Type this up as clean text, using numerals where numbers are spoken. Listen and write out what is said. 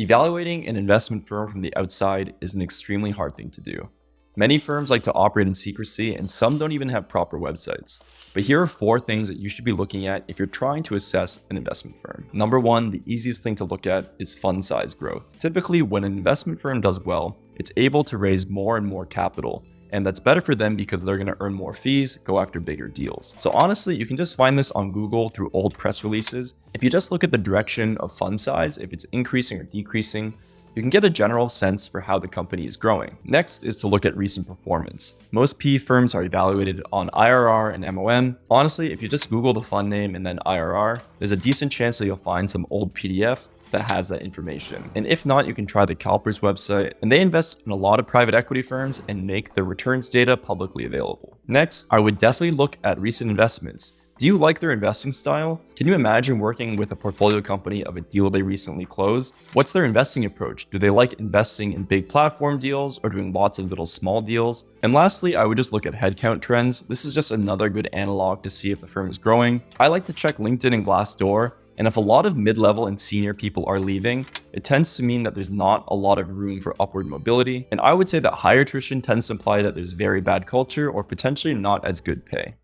Evaluating an investment firm from the outside is an extremely hard thing to do. Many firms like to operate in secrecy, and some don't even have proper websites. But here are 4 things that you should be looking at if you're trying to assess an investment firm. Number 1, the easiest thing to look at is fund size growth. Typically, when an investment firm does well, it's able to raise more and more capital. And that's better for them because they're going to earn more fees, go after bigger deals. So honestly, you can just find this on Google through old press releases. If you just look at the direction of fund size, if it's increasing or decreasing, you can get a general sense for how the company is growing. Next is to look at recent performance. Most PE firms are evaluated on IRR and MOM. Honestly, if you just Google the fund name and then IRR, there's a decent chance that you'll find some old PDF that has that information. And if not, you can try the CalPERS website, and they invest in a lot of private equity firms and make their returns data publicly available. Next, I would definitely look at recent investments. Do you like their investing style? Can you imagine working with a portfolio company of a deal they recently closed? What's their investing approach? Do they like investing in big platform deals or doing lots of little small deals? And lastly, I would just look at headcount trends. This is just another good analog to see if the firm is growing. I like to check LinkedIn and Glassdoor. And if a lot of mid-level and senior people are leaving, it tends to mean that there's not a lot of room for upward mobility. And I would say that higher attrition tends to imply that there's very bad culture or potentially not as good pay.